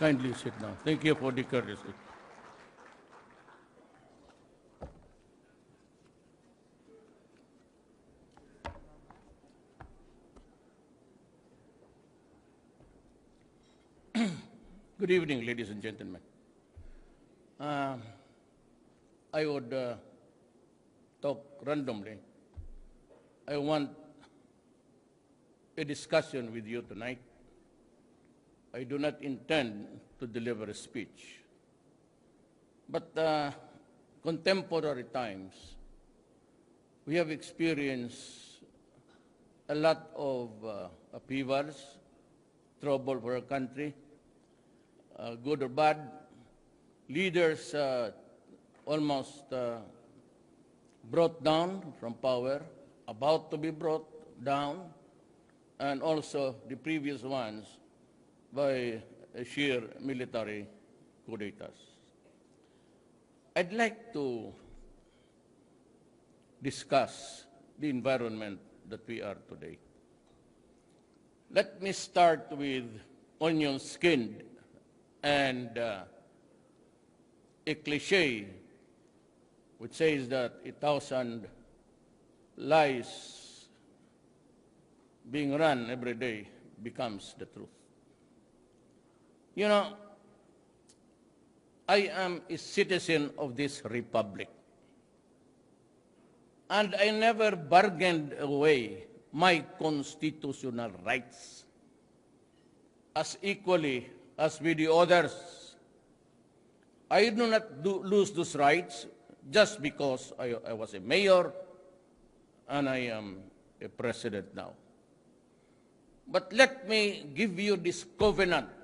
Kindly sit down. Thank you for the courtesy. Good evening, ladies and gentlemen. I would talk randomly. I want a discussion with you tonight. I do not intend to deliver a speech. But contemporary times, we have experienced a lot of upheavals, trouble for our country, good or bad. Leaders almost brought down from power, about to be brought down, and also the previous ones by sheer military coup d'etats. I'd like to discuss the environment that we are today. Let me start with onion-skinned and a cliche which says that 1,000 lies being run every day becomes the truth. You know, I am a citizen of this republic, and I never bargained away my constitutional rights as equally as with the others. I do not lose those rights just because I was a mayor and I am a president now. But let me give you this covenant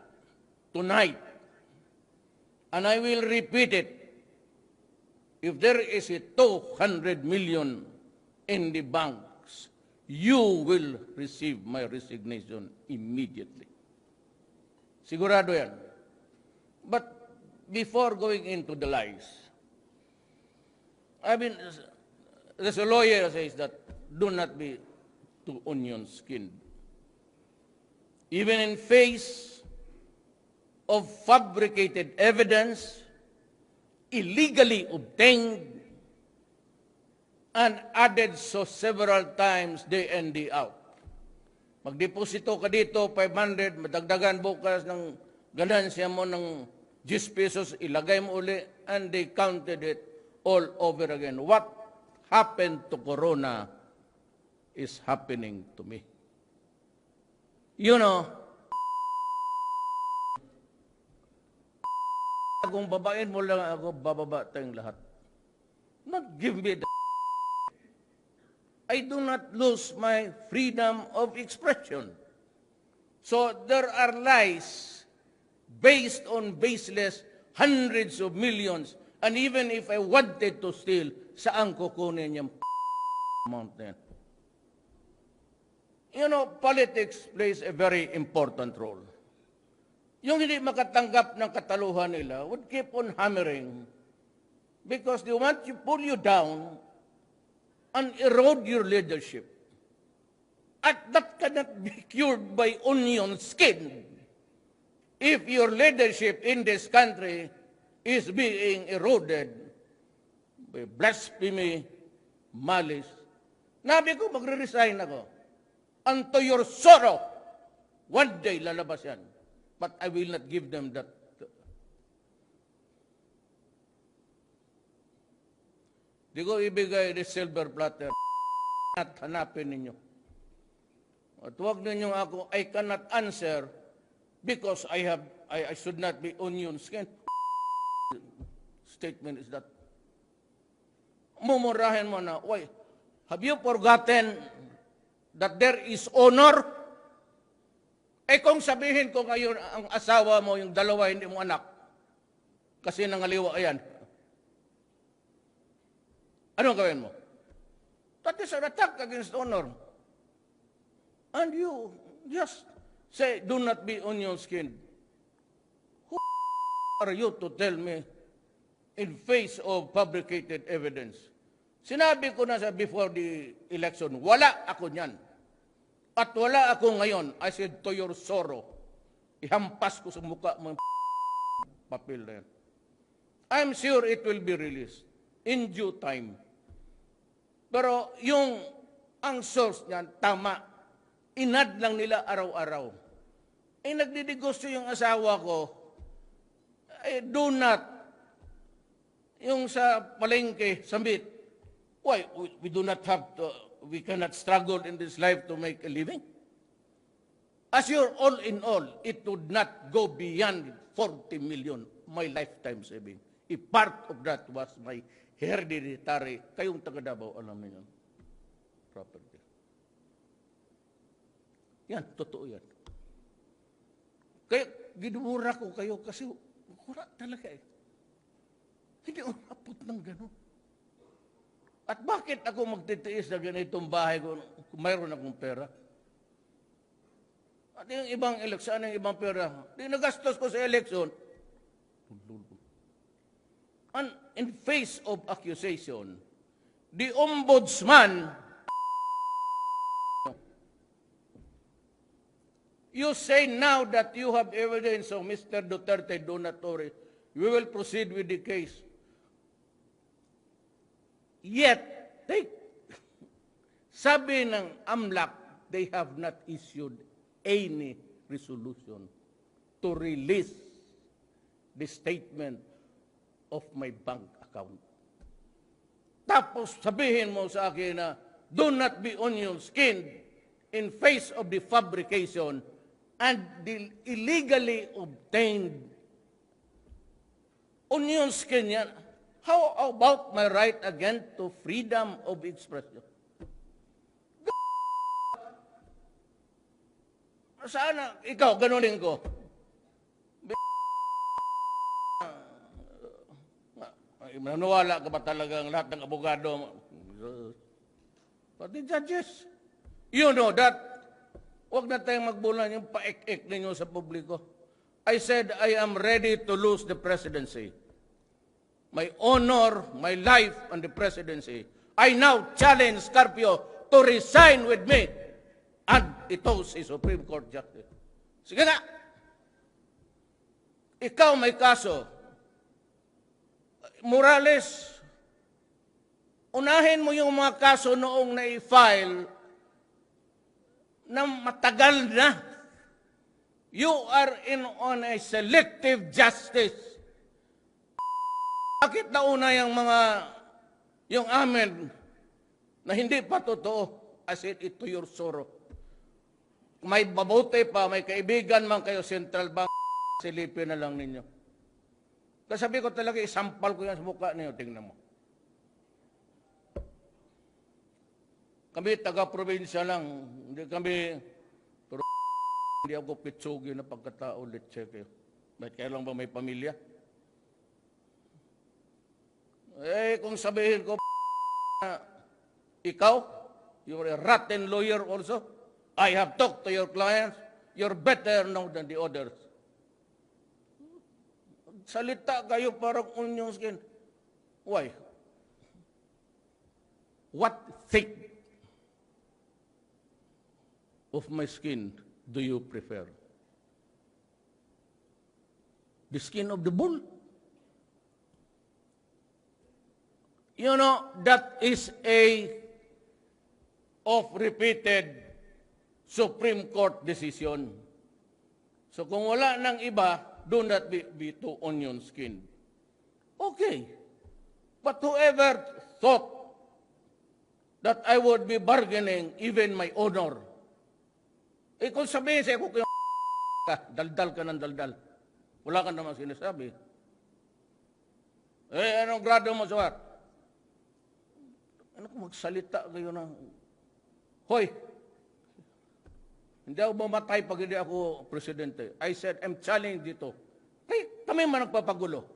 tonight, and I will repeat it. If there is a 200 million in the banks, you will receive my resignation immediately. Sigurado yan. But before going into the lies, I mean, there's a lawyer says that do not be too onion-skinned. Even in face of fabricated evidence, illegally obtained, and added so several times day in, day out. Magdeposito ka dito, 500, madagdagan bukas ng ganansya mo ng 10 pesos, ilagay mo uli, and they counted it all over again. What happened to Corona is happening to me. You know, kung babain mo lang ako, bababa tayong lahat. Not give me the I do not lose my freedom of expression. So there are lies based on baseless hundreds of millions. And even if I wanted to steal, saan kukunin yung amount na yan? You know, politics plays a very important role. Yung hindi makatanggap ng kataluhan nila would keep on hammering because they want to pull you down and erode your leadership. At that cannot be cured by onion skin. If your leadership in this country is being eroded by blasphemy, malice, nabi ko magre-resign ako. And to your sorrow, one day lalabas yan. But I will not give them that. Di ko ibigay the silver platter at hanapin ninyo. At huwag ninyo ako, I cannot answer because I should not be onion skin. Statement is that. Mumurahin mo na, why, have you forgotten that there is honor? Eh kung sabihin ko ngayon ang asawa mo, yung dalawa hindi mo anak, kasi nangaliwa yan, anong gawin mo? That is an attack against honor. And you just say, do not be onion-skinned. Who are you to tell me in face of fabricated evidence? Sinabi ko na sa before the election, wala ako niyan. At wala ako ngayon. I said, to your sorrow, ihampas ko sa mukha mo papel na yan. I'm sure it will be released in due time. Pero ang source niyan, tama. Inad lang nila araw-araw. Nagdidegosyo yung asawa ko, do not, yung sa palengke, sambit. Why? We do not have to, we cannot struggle in this life to make a living. As your all in all, it would not go beyond 40 million, my lifetime saving. A part of that was my hereditary, kayong taga Davao, alam niyo, property. Yan, totoo yan. Kaya, ginumura ko kayo kasi wala talaga eh. Hindi umabot ng gano'n. At bakit ako magtitiis na ganitong bahay ko kung mayroon akong pera? At yung ibang eleksyon, yung ibang pera, di nagastos ko sa eleksyon. And in face of accusation, the Ombudsman, you say now that you have evidence of Mr. Duterte, do not worry. We will proceed with the case. Yet, sabi ng AMLAC, they have not issued any resolution to release the statement of my bank account. Tapos sabihin mo sa akin na, do not be onion-skinned in face of the fabrication and the illegally obtained onion skin yan. How about my right again to freedom of expression? Sana, ikaw, ganunin ko. Nanawala ka ba talagang lahat ng abogado? Pati judges. You know that. Huwag na tayong magbulan yung paik-ik ninyo sa publiko. I said, I am ready to lose the presidency. My honor, my life, and the presidency. I now challenge Scarpio to resign with me. And ito si Supreme Court Justice. Sige na. Ikaw may kaso. Morales, unahin mo yung mga kaso noong na-file na matagal na. You are on a selective justice. Bakit nauna yung amin na hindi pa totoo? I said it to your sorrow. May mabuti pa, may kaibigan man kayo, Central Bank, silipin na lang ninyo. Sabi ko talaga, isampal ko yan sa mukha ninyo, tingnan mo. Kami taga-probinsya lang, hindi kami, pero hindi ako pitsugi na pagkatao, let's check kayo. Bakit kaya lang ba may pamilya? Kung sabihin ko, ikaw, you're a rotten lawyer also. I have talked to your clients. You're better now than the others. Salita kayo parang onion skin. Why? What thick of my skin do you prefer? The skin of the bull? You know, that is a oft-repeated Supreme Court decision. So kung wala nang iba, do not be too onion-skinned. Okay. But whoever thought that I would be bargaining even my honor, kung sabihin sa'yo, kung daldal ka ng daldal, wala ka naman sinasabi. Anong grado mo sa what? Ano kung magsalita kayo na, hoy, hindi ako mamatay pag hindi ako presidente. I said, I'm challenging dito. Kami man nagpapagulo.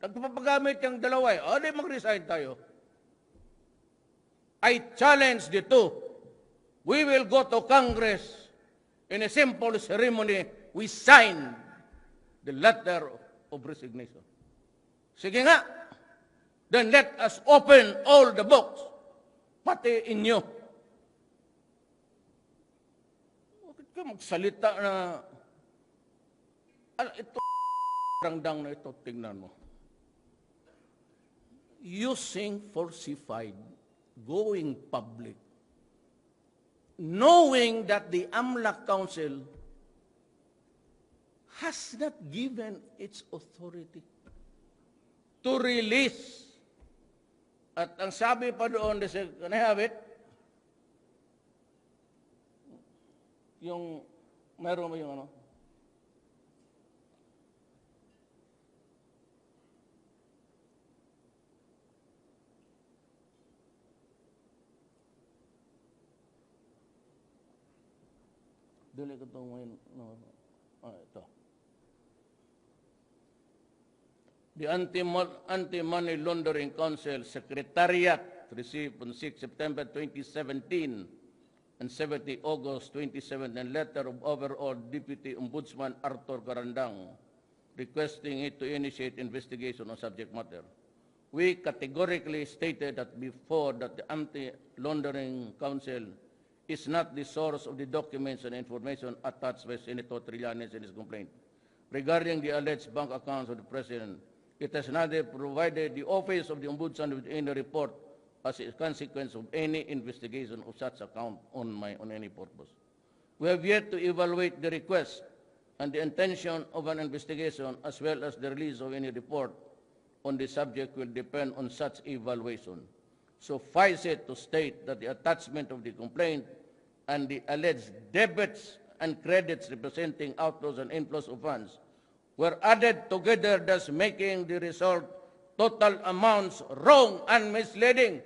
Nagpapagamit yung dalawa eh. Di mag-resign tayo. I challenge dito. We will go to Congress in a simple ceremony. We sign the letter of resignation. Sige nga. Then let us open all the books. Pati inyo. Bakit ka magsalita na ito Handang na ito, tingnan mo. Using falsified, going public, knowing that the AMLAC Council has not given its authority to release. At ang sabi pa doon, can I have it? Yung, meron mo yung ano? Dili ko itong ngayon. Ito. The Anti-Money Laundering Council Secretariat received on 6 September 2017 and 70 August 2017 a letter of overall Deputy Ombudsman Arthur Handang requesting it to initiate investigation on subject matter. We categorically stated that before that the Anti-Laundering Council is not the source of the documents and information attached by Senator Trillanes in his complaint. Regarding the alleged bank accounts of the President, it has neither provided the Office of the Ombudsman with any report as a consequence of any investigation of such account on any purpose. We have yet to evaluate the request and the intention of an investigation as well as the release of any report on the subject will depend on such evaluation. Suffice it to state that the attachment of the complaint and the alleged debits and credits representing outflows and inflows of funds were added together, thus making the result total amounts wrong and misleading.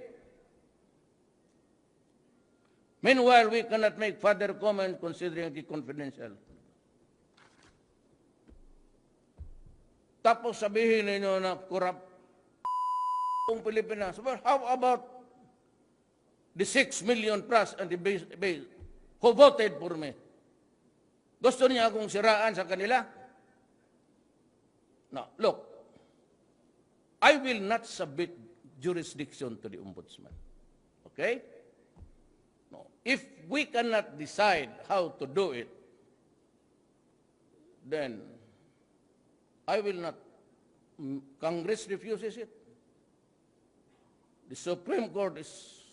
Meanwhile, we cannot make further comment considering the confidential. Tapos sabihin ninyo na corrupt ang Pilipinas. Well, how about the 6 million plus and the base who voted for me? Gusto niya akong siraan sa kanila? Now, look, I will not submit jurisdiction to the Ombudsman. Okay? No. If we cannot decide how to do it, then I will not. Congress refuses it. The Supreme Court is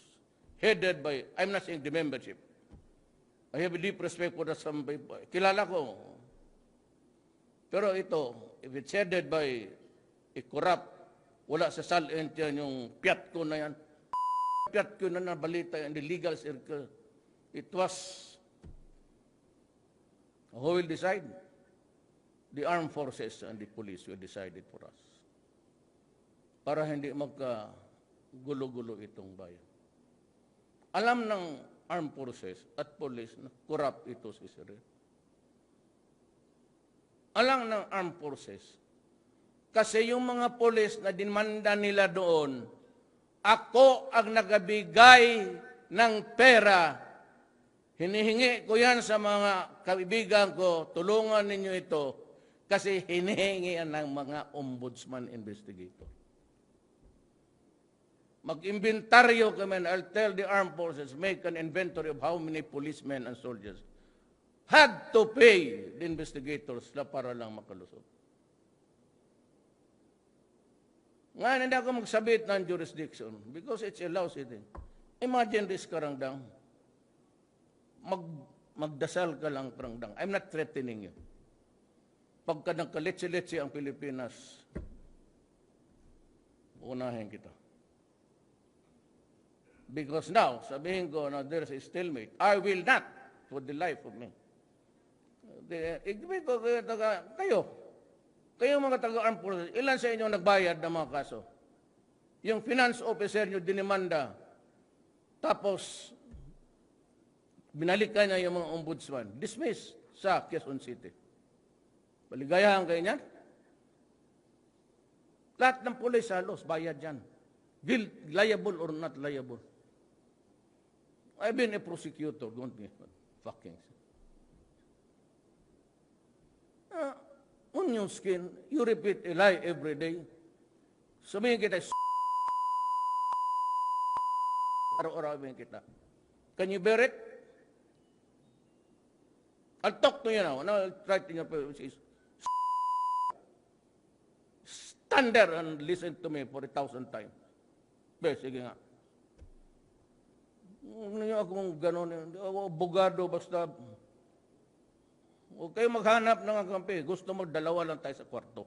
headed by, I'm not saying the membership. I have a deep respect for that some people. Kilala ko. Pero ito, if it's headed by a corrupt, wala sa salent yan yung piyat ko na yan. Piyat ko na nabalita in the legal circle. It was, who will decide? The armed forces and the police will decide it for us. Para hindi magka-gulo-gulo itong bayan. Alam ng armed forces at police na corrupt ito si Sereno. Alam ng armed forces. Kasi yung mga police na dinmanda nila doon, ako ang nagabigay ng pera. Hinihingi ko yan sa mga kaibigan ko, tulungan ninyo ito. Kasi hinihingi yan ng mga ombudsman investigator. Mag-inventaryo kami, and I'll tell the armed forces, make an inventory of how many policemen and soldiers had to pay the investigators para lang makalusot. Ngayon, hindi ako magsabit ng jurisdiction because it's a lousy thing. Imagine this, Karangdang. Magdasal ka lang, Karangdang. I'm not threatening you. Pagka nagkalitsi-litsi ang Pilipinas, unahin kita. Because now, sabihin ko na there's a stalemate. I will not, for the life of me. Kayo mga taga-armed forces, ilan sa inyo nagbayad ng mga kaso? Yung finance officer nyo dinimanda, tapos binalikan niya yung mga ombudsman, dismiss sa Quezon City. Baligayahan kayo niyan? Lahat ng pulis halos, bayad yan. Liable or not liable. I've been a prosecutor, don't me fucking. On your skin, you repeat a lie every day. Sabihin kita, araw-arawin kita. Can you bear it? I'll talk to you now. Now I'll try to your face. stand there and listen to me for 1,000 times. Sige nga. Ano nyo akong gano'n? Abogado, basta. Huwag kayo maghanap ng kampi. Gusto mo, dalawa lang tayo sa kwarto.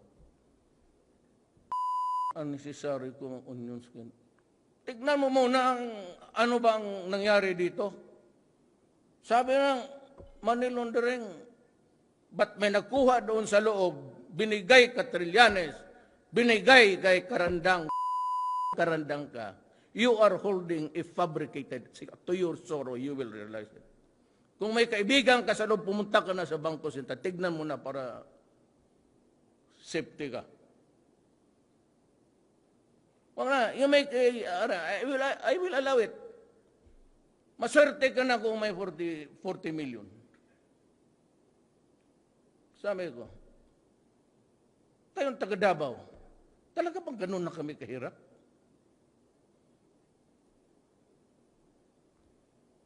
Unnecessary kung onion skin. Tignan mo muna ano ba ang nangyari dito. Sabi ng money laundering, ba't may nagkuha doon sa loob, binigay ka Trillanes, binigay kay Karandang ka. You are holding a fabricated, to your sorrow, you will realize it. Kung may kaibigan ka sa loob, pumunta ka na sa bangko sinta, tignan mo na para safety ka. You make I will allow it. Maswerte ka na kung may 40 million. Sabi ko, tayong taga Davao, talaga bang ganun na kami kahirap?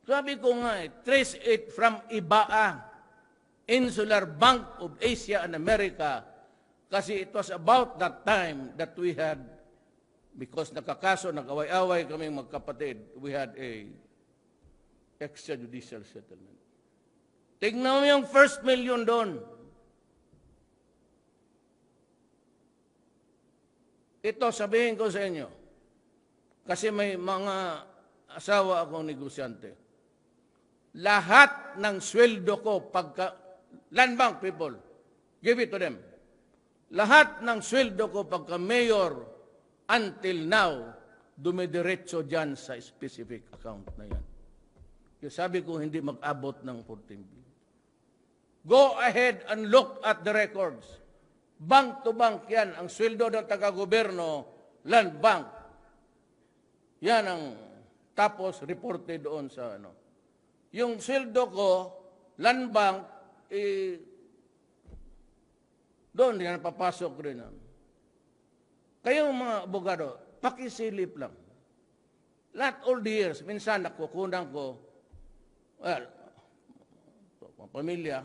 Sabi ko nga, trace it from IBAA, Insular Bank of Asia and America, kasi it was about that time that we had, because nakakaso, nag-away-away kaming magkapatid, we had a extrajudicial settlement. Tignan mo yung first million doon. Ito, sabihin ko sa inyo, kasi may mga asawa akong negosyante. Lahat ng sweldo ko pagka, land bank people, give it to them. Lahat ng sweldo ko pagka mayor, until now, dumidiretso dyan sa specific account na yan. Kaya sabi ko, hindi mag-abot ng 14 billion. Go ahead and look at the records. Bank to bank yan. Ang sweldo ng taga-gobyerno, land bank. Yan ang tapos reported doon sa ano. Yung sweldo ko, land bank, doon yan papasok rin. Kayong mga abogado, pakisilip lang. Not all the years, minsan nakukunan ko, well, pamilya,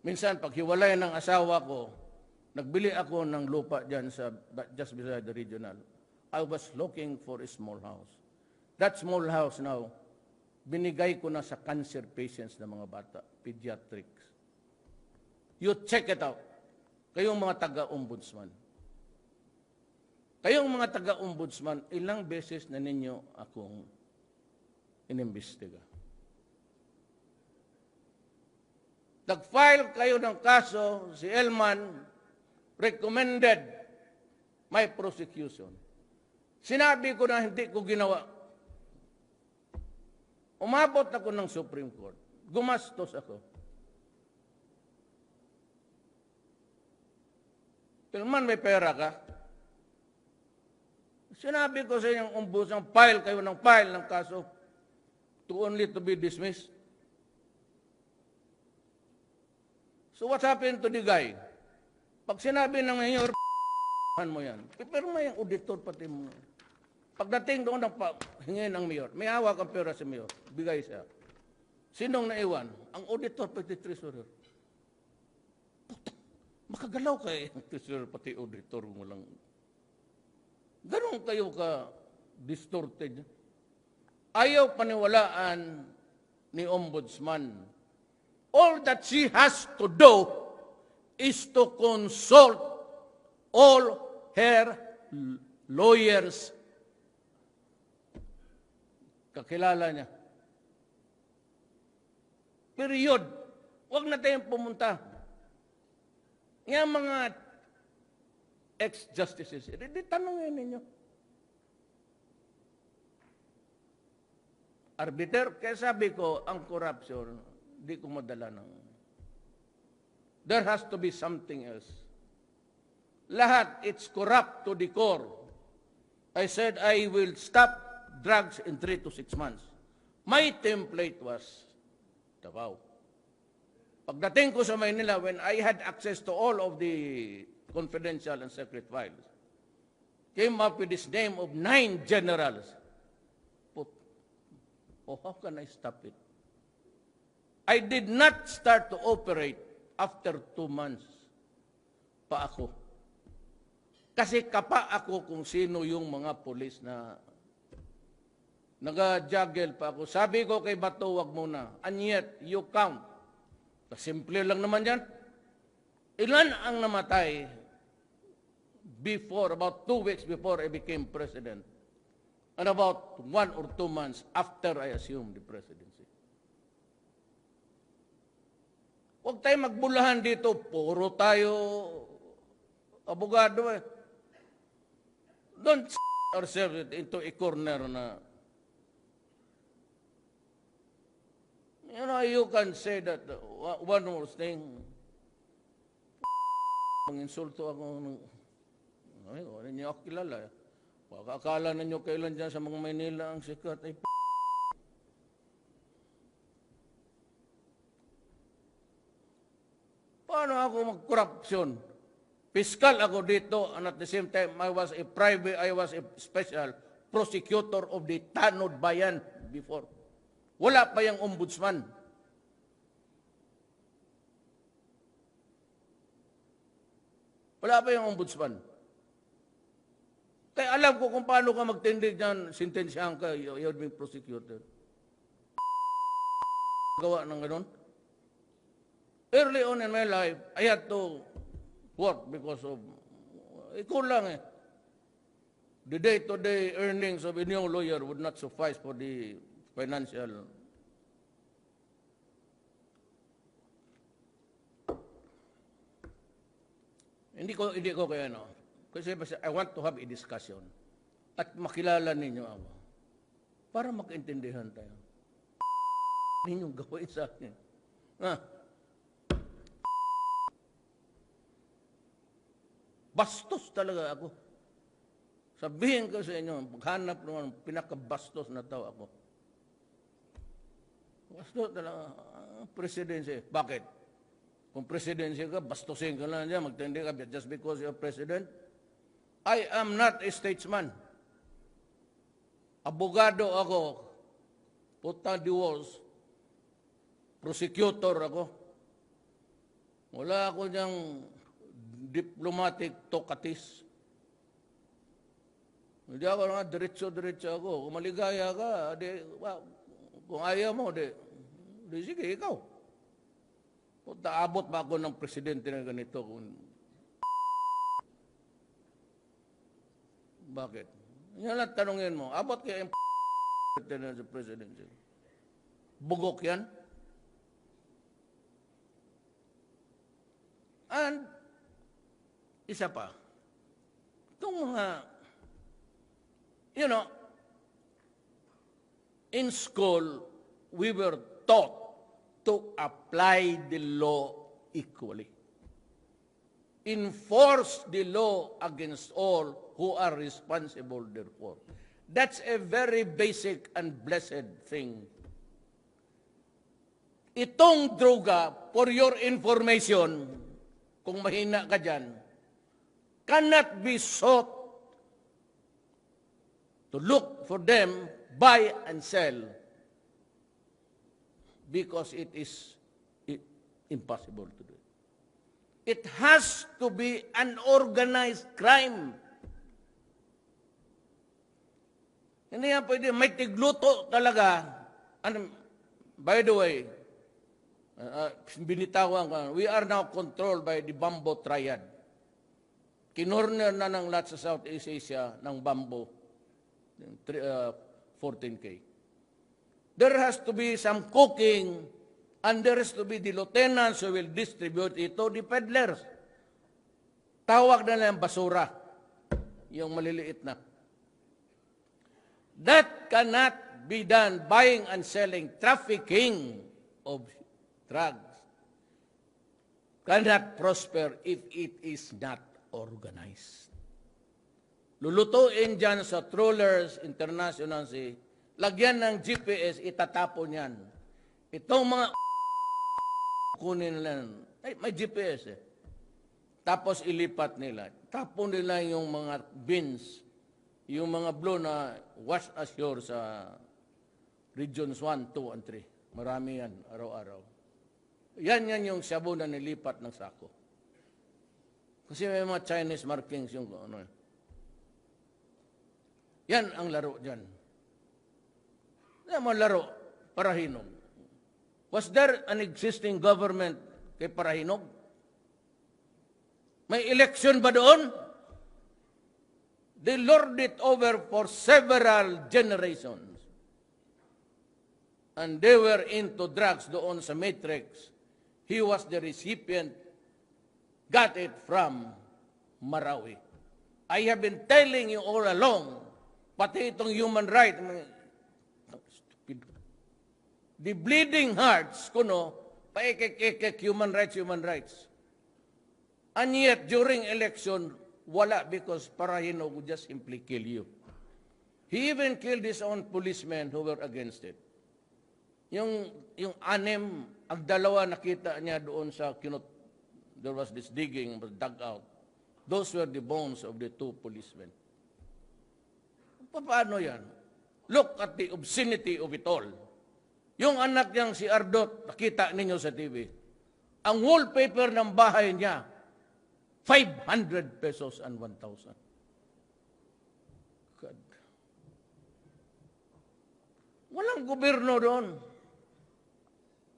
minsan paghiwalay ng asawa ko, nagbili ako ng lupa dyan sa, just beside the regional. I was looking for a small house. That small house now, binigay ko na sa cancer patients na mga bata, pediatrics. You check it out. Kayong mga taga-ombudsman. Kayong mga taga-ombudsman, ilang beses na ninyo akong inimbestiga. Nag-file kayo ng kaso, si Elman recommended my prosecution. Sinabi ko na hindi ko ginawa. Umabot ako ng Supreme Court. Gumastos ako. Elman, may pera ka? Sinabi ko sa inyong ombudsman, file kayo ng file ng kaso to only to be dismissed. So what happened to the guy? Pag sinabi ng mayor, mo yan. Pero may auditor pati mo. Pagdating doon ng hingin ng mayor, may hawak ang pera sa mayor, bigay siya. Sinong naiwan? Ang auditor pati treasurer. Makagalaw kayo ang treasurer pati auditor mo lang. Ganon kayo ka distorted. Ayaw paniwalaan ni Ombudsman. All that she has to do is to consult all her lawyers. Kakilala niya. Period. Huwag na tayong pumunta. Yung mga ex-justices, tanongin ninyo. Arbiter, kaya sabi ko, ang corruption, di ko madala ng... There has to be something else. Lahat, it's corrupt to the core. I said, I will stop drugs in 3 to 6 months. My template was Davao. Pagdating ko sa Maynila, when I had access to all of the confidential and secret files, came up with this name of 9 generals. How can I stop it? I did not start to operate after 2 months pa ako. Kasi kapa ako kung sino yung mga pulis na naga-juggle pa ako. Sabi ko kay Bato, wag muna. And yet, you count. Simple lang naman yan. Ilan ang namatay before, about 2 weeks before I became president? And about 1 or 2 months after I assumed the presidency. Huwag tayo magbulahan dito. Puro tayo abogado eh. Don't ourselves into a corner na, you know, you can say that one more thing. Manginsulto ako. Ay, wala niyo ako kilala. Akala ninyo kailan dyan sa mga Maynila ang sikat ay paano ako mag-corruption? Fiscal ako dito, and at the same time, I was a special prosecutor of the Tanod Bayan before. Wala pa yung Ombudsman. Wala pa yung Ombudsman. Kaya alam ko kung paano ka magtindig dyan, sintensyahan ka, you're being prosecuted. Gawa ng ganun. Early on in my life, I had to work because of, ikaw lang eh. The day-to-day earnings of a young lawyer would not suffice for the financial. Hindi ko kaya no. Kasi I want to have a discussion at makilala ninyo ako para magkaintindihan tayo. Ninyong gawin sa akin. Bastos talaga ako. Sabihin ko sa inyo, maghanap naman, pinakabastos na tao ako. Bastos talaga. Presidency. Bakit? Kung presidency ka, bastusin ka lang dyan, magtindi ka just because you're president. I am not a statesman. Abogado ako. Puta Dios. Prosecutor ako. Wala ako niyang diplomatic tokatis. Hindi ako nga, diretso-diretso ako. Kung maligaya ka, kung ayaw mo, di sige, ikaw. Puta, abot ba ako ng presidente na ganito? Bakit? Yan lang tanongin mo. Abot kaya yung sa presidency. Bugok yan. And, isa pa. Itong mga, you know, in school, we were taught to apply the law equally. Enforce the law against all who are responsible therefore. That's a very basic and blessed thing. Itong droga, for your information, kung mahina ka dyan, cannot be sought to look for them, buy and sell, because it is impossible to do. It has to be an organized crime. Hindi yan pwede. May tigluto talaga. And by the way, binitawan ka, we are now controlled by the Bambo Triad. Kinorner na ng lahat sa Southeast Asia ng Bambo, 14K. There has to be some cooking, and there has to be the lieutenants who will distribute it to the peddlers. Tawag na lang basura, yung maliliit na. That cannot be done, buying and selling, trafficking of drugs cannot prosper if it is not organized. Lulutuin dyan sa Trawlers International Sea, lagyan ng GPS, itatapon yan. Itong mga kunin nila, may GPS eh. Tapos ilipat nila. Tapon nila yung mga bins, yung mga blue na wash ashore sa regions 1, 2, and 3. Marami yan, araw-araw. Yan yung shabu na nilipat ng sako. Kasi may mga Chinese markings yung ano. Yan ang laro dyan. Yan ang laro, Parahinog. Was there an existing government kay Parahinog? May election ba doon? They lord it over for several generations. And they were into drugs doon sa Matrix. He was the recipient, got it from Marawi. I have been telling you all along, pati itong human rights, stupid. The bleeding hearts, kuno, paikik-ikik, human rights. And yet, during election, wala, because Parahinog would just simply kill you. He even killed his own policemen who were against it. Yung anim, ang dalawa nakita niya doon sa there was this digging, was dug out. Those were the bones of the two policemen. Paano yan? Look at the obscenity of it all. Yung anak niyang si Ardot, nakita ninyo sa TV. Ang wallpaper ng bahay niya, 500 pesos and 1,000. God. Walang gobyerno doon.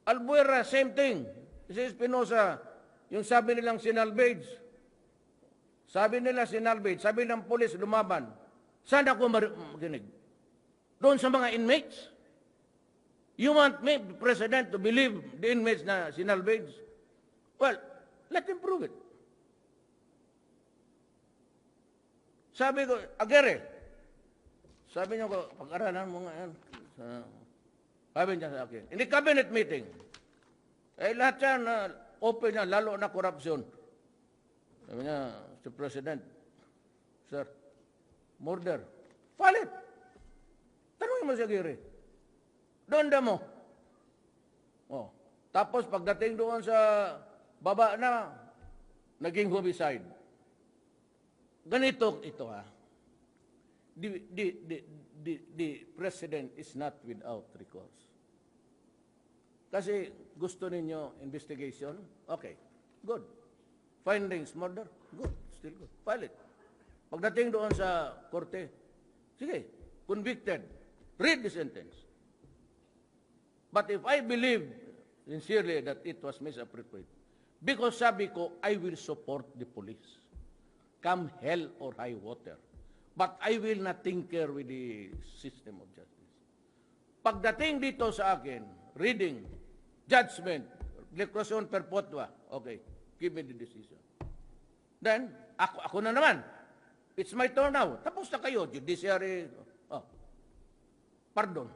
Albuera, same thing. Si Espinosa, yung sabi nilang sinalvage. Sabi nila sinalvage. Sabi ng polis, lumaban. Saan ako marinig? Doon sa mga inmates? You want me, the President, to believe the inmates na sinalvage? Well, let him prove it. Sabi ko, Aguirre, sabi niyo ko, pag-aralan mo nga yan. Sabi niya sa akin, in the cabinet meeting, lahat yan, open na, lalo na korupsyon. Sabi niya, Mr. President, sir, murder, file it. Tanungin mo si Aguirre. Doon mo. Oh. Tapos pagdating doon sa baba na, naging homicide. Ganito ito ha. The President is not without recourse. Kasi gusto ninyo investigation? Okay, good. Findings, murder? Good, still good. File it. Pagdating doon sa korte, sige, convicted. Read the sentence. But if I believe sincerely that it was misappropriated, because sabi ko, I will support the police. Come hell or high water. But I will not tinker with the system of justice. Pagdating dito sa akin, reading, judgment, declaration perpetua, okay, give me the decision. Then, ako na naman. It's my turn now. Tapos na kayo, judiciary, pardon.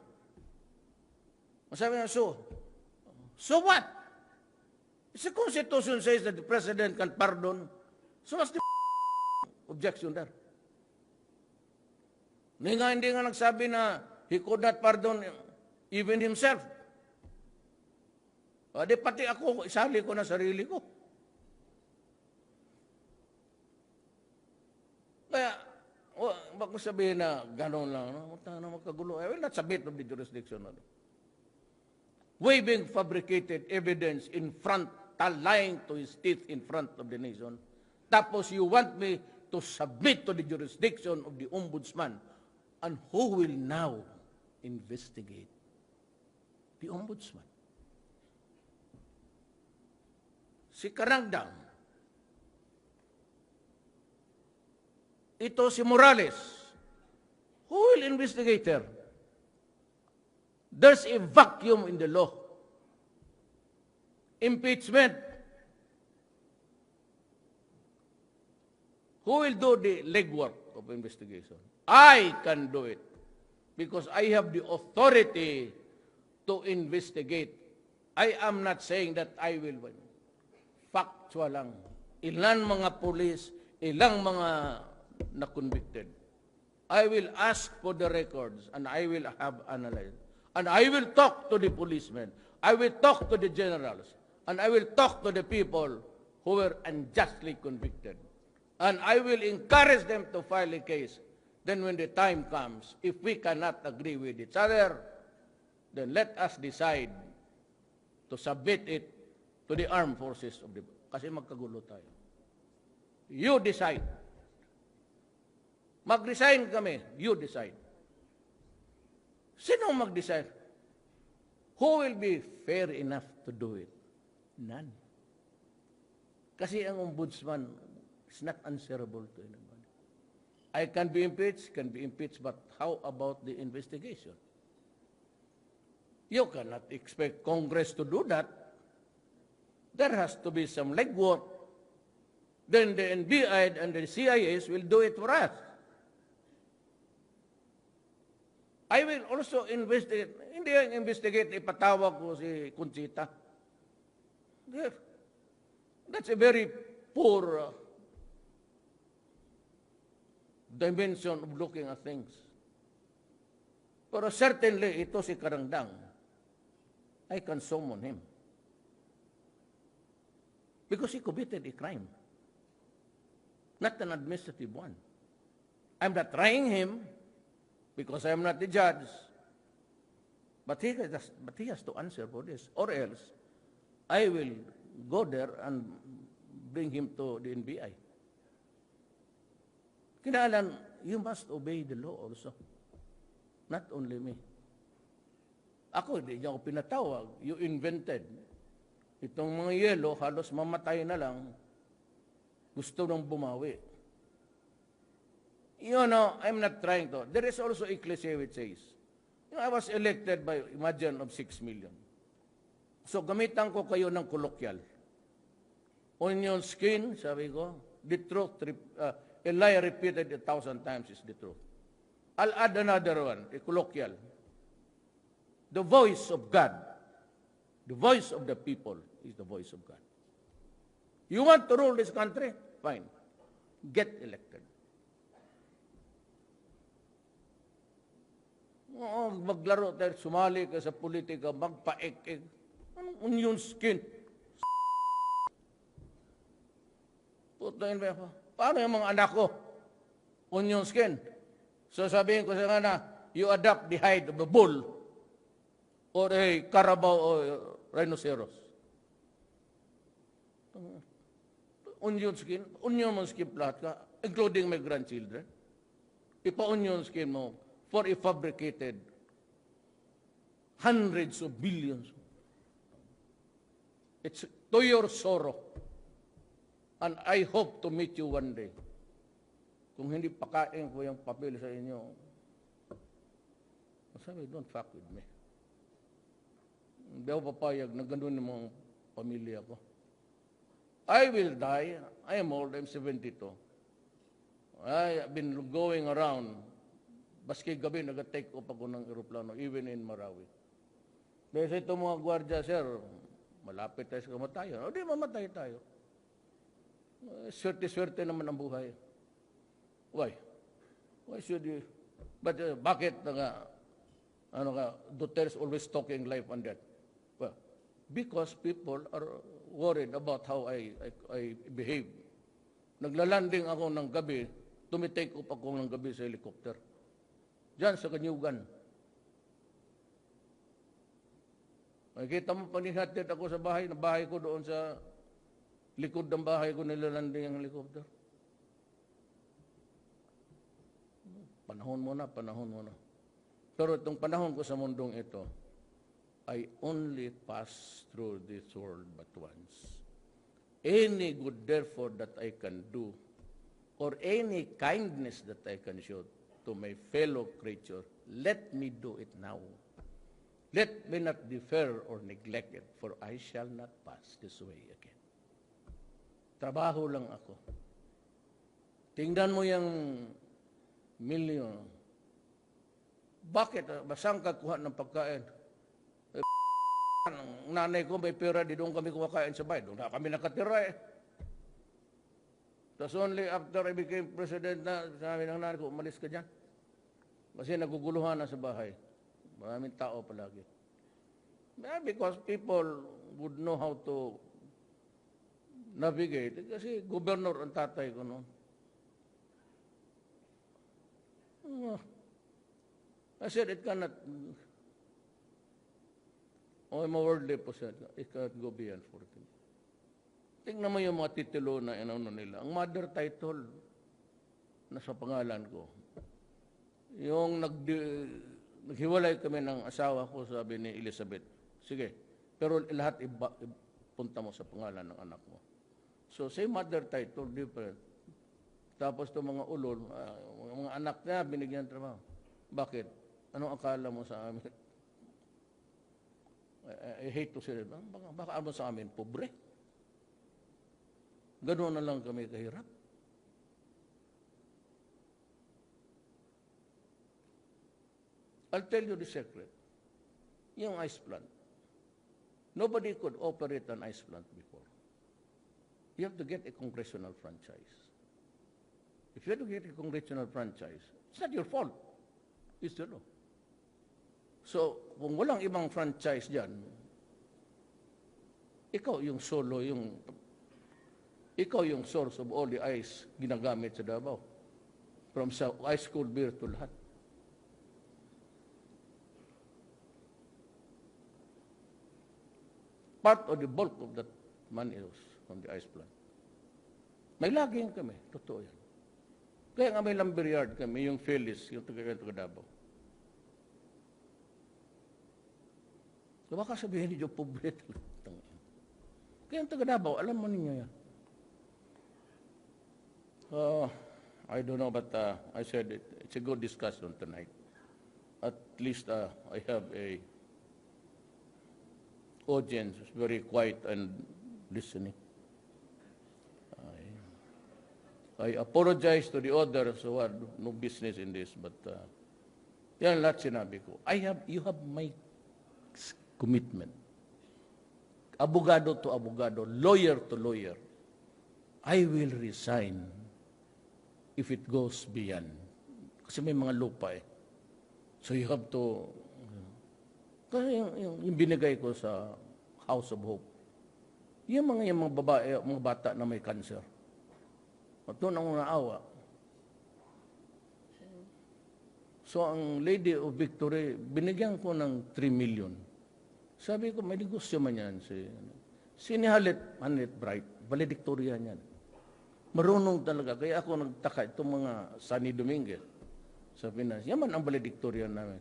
Sabi niya, so what? If the Constitution says that the President can pardon, so what's the objection there? Hindi nga nagsabi na he could not pardon even himself. Di pati ako, isali ko na sarili ko. Kaya, baka ko sabihin na gano'n lang, magkagulo. I will not submit of the jurisdiction. Waving fabricated evidence in front, lying to his teeth in front of the nation. Tapos you want me to submit to the jurisdiction of the Ombudsman. And who will now investigate? The Ombudsman. Si Handang. Ito si Morales. Who will investigate her? There's a vacuum in the law. Impeachment. Who will do the legwork of investigation? I can do it because I have the authority to investigate. I am not saying that I will win. Factual lang. Ilan mga pulis, ilang mga na-convicted. I will ask for the records and I will have analyzed. And I will talk to the policemen. I will talk to the generals. And I will talk to the people who were unjustly convicted. And I will encourage them to file a case. Then when the time comes, if we cannot agree with each other, then let us decide to submit it to the armed forces of the... Kasi magkagulo tayo. You decide. Mag-resign kami. You decide. Sino mag-decide? Who will be fair enough to do it? None. Kasi ang ombudsman is not answerable to anybody. I can be impeached, but how about the investigation? You cannot expect Congress to do that. There has to be some legwork. Then the NBI and the CIS will do it for us. I will also investigate. Hindi ang investigate, ipatawag ko si Conchita. There. That's a very poor dimension of looking at things. Pero certainly, ito si Handang, I can summon him. Because he committed a crime. Not an administrative one. I'm not trying him because I'm not the judge. But he has to answer for this. Or else, I will go there and bring him to the NBI. Kailangan, you must obey the law also. Not only me. Ako, hindi niya ako pinatawag. You invented. Itong mga yelo, halos mamatay na lang. Gusto nang bumawi. You know, I'm not trying to. There is also a cliché which says, you know, I was elected by a margin of 6 million. So, gamitan ko kayo ng kolokyal. Onion skin, sabi ko, the truth, a lie repeated 1,000 times is the truth. I'll add another one, a colloquial. The voice of God, the voice of the people is the voice of God. You want to rule this country? Fine. Get elected. Oo, maglaro tayo, sumali ka sa politika, magpaik-ik. Anong onion skin? Putain ba ako? Paano yung mga anak ko? Onion skin. So sabihin ko sa kana, you adopt the hide of a bull or a carabao or rhinoceros. Onion skin lahat ka, including my grandchildren. Ipa-onion skin mo for a fabricated hundreds of billions. It's to your sorrow. And I hope to meet you one day. Kung hindi pakain ko yung papel sa inyo, sabi, don't fuck with me. Hindi ako papayag na ganun yung mga pamilya ko. I will die. I am old. I'm 72. I have been going around. Baski gabi, nag-take up ako ng aeroplano, even in Marawi. Dahil sa itong mga gwardya, sir, malapit tayo sa kamatayan. O di, mamatay tayo. Swerte-swerte naman ang buhay. Why? Why should you? But bakit nga, Duterte is always talking life and death? Well, because people are worried about how I behave. Naglalanding ako ng gabi, tumitake up ako ng gabi sa helicopter. Diyan sa Kanyugan. Nakikita mo, panihatid ako sa bahay, na bahay ko doon sa likod ng bahay ko, nilalanding ang helicopter. Panahon mo na. Pero itong panahon ko sa mundong ito, I only pass through this world but once. Any good, therefore, that I can do, or any kindness that I can show to my fellow creature, let me do it now. Let me not defer or neglect it, for I shall not pass this way again. Trabaho lang ako. Tingnan mo yung milyon. Bakit? Basang kakuha ng pagkain. Ang nanay ko may pera, di doon kami kumakain sa bahay. Doon na kami nakatira eh. Tapos only after I became president na, sabi ng nanay ko, umalis ka dyan. Kasi naguguluhan na sa bahay. Maraming tao palagi. Because people would know how to navigate. Kasi governor ang tatay ko noon. I said, it cannot, I'm a worldly person. It cannot go beyond 14. tingnan mo yung mga titulo na ano nila. Ang mother title, nasa pangalan ko. Yung naghiwalay kami ng asawa ko, sabi ni Elizabeth. Sige, pero lahat ipunta mo sa pangalan ng anak mo. So, same mother title, different. Tapos itong mga ulol, mga anak niya, binigyan ng trabaho. Bakit? Anong akala mo sa amin? I hate to say it. Baka ano sa amin? Pobre. Ganoon na lang kami kahirap. I'll tell you the secret. Yung ice plant. Nobody could operate an ice plant before. You have to get a congressional franchise. If you have to get a congressional franchise, it's not your fault. It's the law. So, kung walang ibang franchise dyan, ikaw yung solo, ikaw yung source of all the ice ginagamit sa Davao. From sa ice cold beer to lahat. Part of the bulk of that money is from the ice plant. May laging kami, totoo yan. Kaya nga may lumber yard kami, yung Phyllis, yung taga Davao. So baka sabihin niyo, pobre talaga. Kaya yung taga Davao, alam mo ninyo yan. I don't know, but I said it's a good discussion tonight. At least I have a audience who's very quiet and listening. I apologize to the others who had no business in this, but yan lahat sinabi ko. You have my commitment. Abogado to abogado, lawyer to lawyer. I will resign if it goes beyond. Kasi may mga lupa eh. So you have to... Kasi yung binigay ko sa House of Hope, yung mga babae, mga bata na may cancer. At doon ang naawa. So ang Lady of Victory, binigyan ko ng 3 million. Sabi ko, may negosyo man yan. Si Halit Bright, valedictorian yan. Marunong talaga. Kaya ako nagtaka itong mga Sunny Dominguez sa Pinas. Yaman ang valedictorian namin.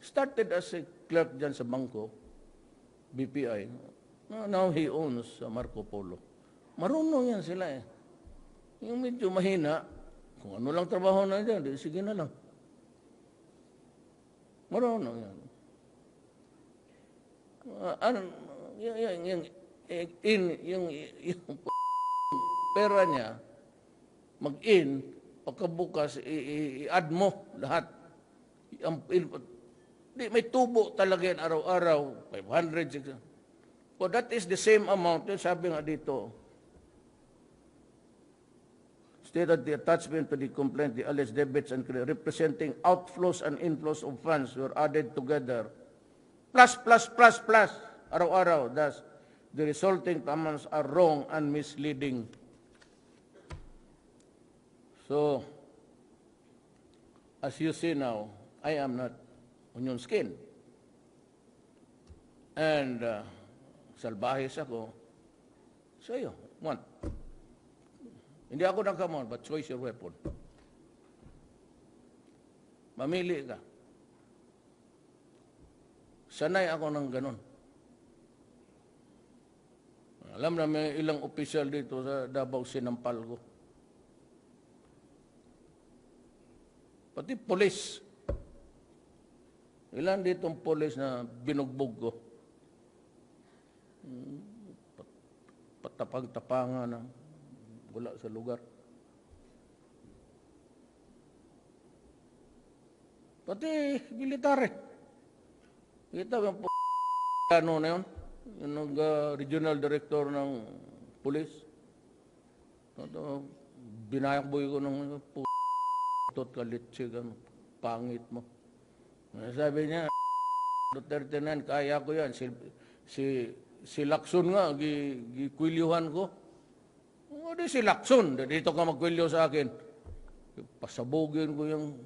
Started as a clerk dyan sa bangko, BPI. Now he owns Marco Polo. Marunong yan sila eh. Yung medyo mahina, kung ano lang trabaho na dyan, sige na lang. Marunong yan. Yung pera niya, mag-in, pagkabukas, i-add mo lahat. May tubo talaga yan araw-araw, 500, 600. So that is the same amount. Sabi nga dito, stated the attachment to the complaint, the alleged debits and credit representing outflows and inflows of funds were added together. Plus, araw-araw. Thus, the resulting amounts are wrong and misleading. So, as you see now, I am not on your skin. And salbahis ako. So yun, one. Hindi ako nagkamon, but choice your weapon. Mamili ka. Sanay ako ng ganun. Alam na may ilang opisyal dito sa Davao sinampal ko. Pati polis. Ilan ditong polis na binugbog ko. Patapang-tapangan na wala sa lugar. Pati military. Kita yung ano na yun? Yung regional director ng pulis. Binayakboy ko ng tot kalitsi, pangit mo. Sabi niya, Duterte na yan, kaya ko yan. Si Lacson nga, gikwilyuhan ko. O di si Lacson, dito ka magkwilyo sa akin. Pasabugin ko yung...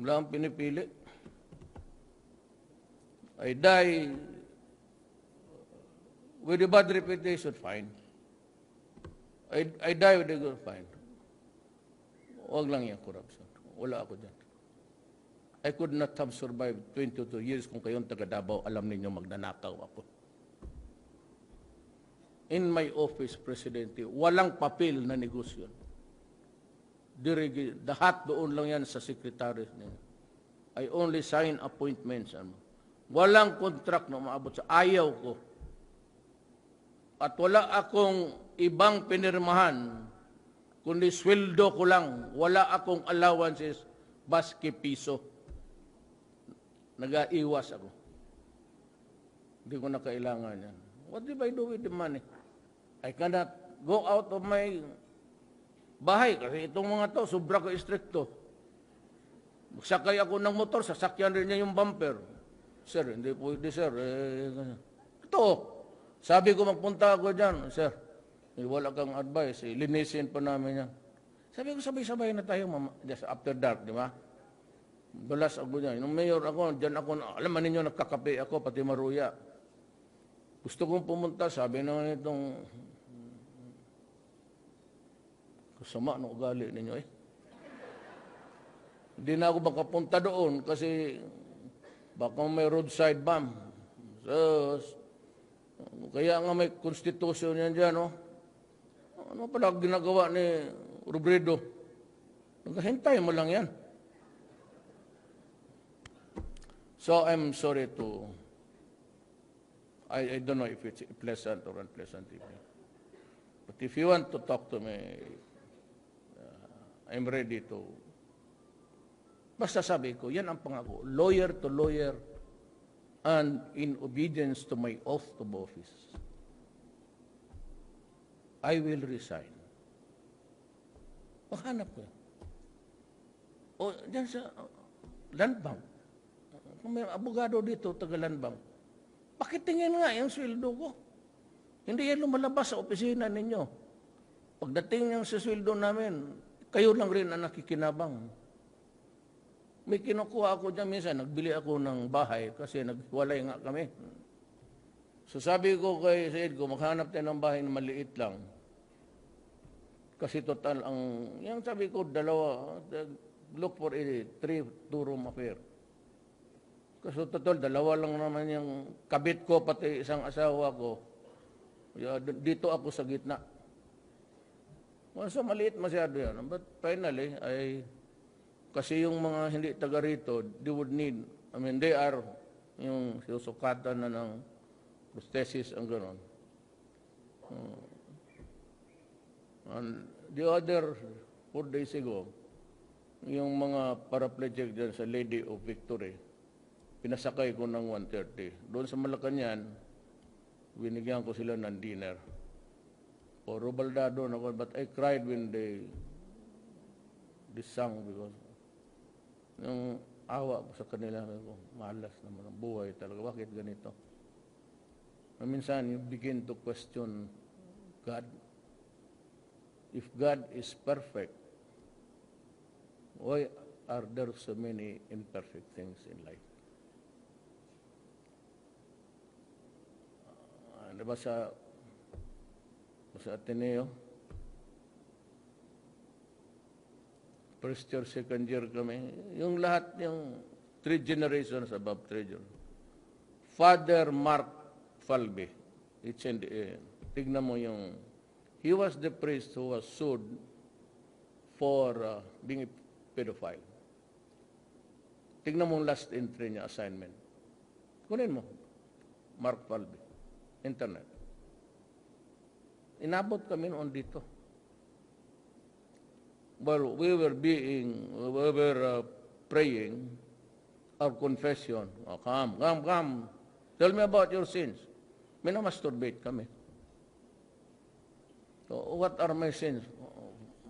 Wala ang pinipili. I die with a bad reputation, fine. I die with a good fine. Huwag lang yung corruption. Wala ako dyan. I could not have survived 22 years kung kayong taga Davao, alam ninyo magnanakaw ako. In my office, Presidente, walang papel na negosyo. Lahat doon lang yan sa secretary niya. I only sign appointments. Walang contract na umaabot sa ayaw ko. At wala akong ibang pinirmahan, kundi sweldo ko lang. Wala akong allowances, baski piso. Nag-aiwas ako. Hindi ko na kailangan yan. What do I do with the money? I cannot go out of my bahay kasi itong mga to, sobra ko istrikto. Magsakay ako ng motor, sasakyan rin niya yung bumper. Sir, hindi pwede, sir. Ito, sabi ko magpunta ako dyan. Sir, wala kang advice. Linisin pa namin yan. Sabi ko, sabay-sabay na tayo, just after dark, di ba? Balas ako dyan. Nung mayor ako, dyan ako, alam man ninyo, nagkakape ako, pati maruya. Gusto kong pumunta, sabi naman itong kasama ng ugali ninyo eh. Hindi na ako makapunta doon kasi baka may roadside bomb. So, kaya nga may constitution yan dyan, no? Ano pala ginagawa ni Robredo? Naghintay mo lang yan. So, I'm sorry to... I don't know if it's pleasant or unpleasant evening. But if you want to talk to me, I'm ready to... Basta sabi ko, yan ang pangako. Lawyer to lawyer and in obedience to my oath of office, I will resign. Maghanap ko. O, dyan sa land bank. Kung may abogado dito, taga land bank, pakitingin nga yung sweldo ko. Hindi yan lumalabas sa opisina ninyo. Pagdating niyang sa sweldo namin, kayo lang rin ang nakikinabang. May kinukuha ako dyan minsan, nagbili ako ng bahay kasi naghiwalay nga kami. So sabi ko kay Said ko, maghanap tayo ng bahay na maliit lang. Kasi total ang, yung sabi ko, dalawa, look for a 3-2-room affair. Kasi total, dalawa lang naman yung kabit ko, pati isang asawa ko. Dito ako sa gitna. So maliit masyado yan. But finally, kasi yung mga hindi taga rito, they would need, they are yung susukatan na ng prosthesis, ang gano'n. And the other 4 days ago, yung mga paraplegic dyan sa Lady of Victory, pinasakay ko ng 1:30. Doon sa Malacanang, binigyan ko sila ng dinner. Puro baldado na ako, but I cried when they sang because yung awa ko sa kanila, ko, malas naman ang buhay talaga. Bakit ganito? Minsan, you begin to question God. If God is perfect, why are there so many imperfect things in life? Diba sa Ateneo, first year, second year kami, yung lahat, yung 3 generations above 3 generations. Father Mark Falbe, tignan mo yung, he was the priest who was sued for being a pedophile. Tignan mo yung last entry niya, assignment. Kunin mo, Mark Falbe, internet. Inabot kami noon dito. Well, we were praying our confession. Oh, come. Tell me about your sins. Minamasturbate kami. So, what are my sins?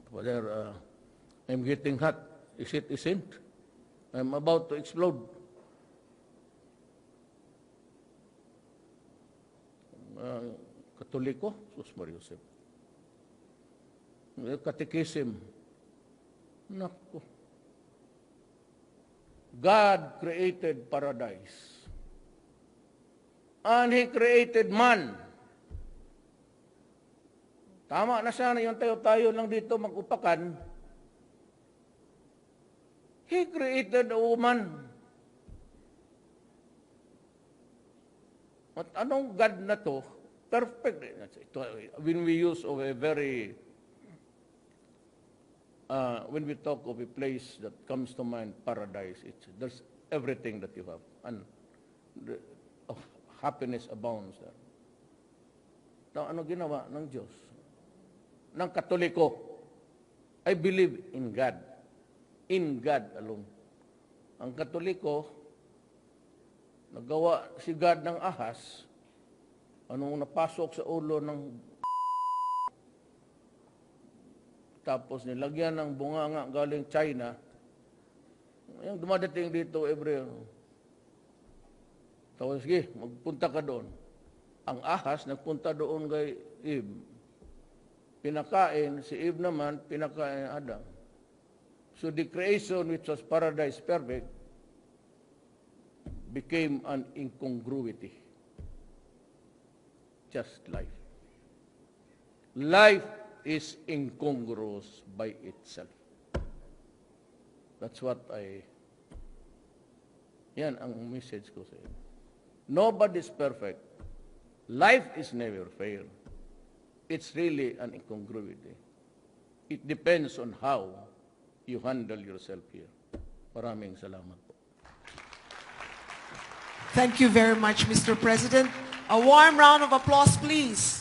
Whether I'm getting hot, is it a sin? I'm about to explode. Katoliko, Sus Mariusep. Catechism. Naku. God created paradise. And He created man. Tama na sana yung tayo-tayo lang dito mag-upakan. He created a woman. At anong God na to? Perfect. When we use of a very, when we talk of a place that comes to mind, paradise, there's everything that you have. And happiness abounds there. Now, ano ginawa ng Diyos? Ng Katoliko, I believe in God. In God alone. Ang Katoliko, nagawa si God ng ahas, anong napasok sa ulo ng tapos nilagyan ng bunganga galing China, yung dumadating dito every, tapos sige, magpunta ka doon. Ang ahas, nagpunta doon kay Eve. Pinakain, si Eve naman, pinakain Adam. So the creation which was paradise perfect became an incongruity. Just life. Life is incongruous by itself. That's what yan ang message ko sa inyo. Nobody's perfect. Life is never fair. It's really an incongruity. It depends on how you handle yourself here. Maraming salamat po. Thank you very much, Mr. President. A warm round of applause, please.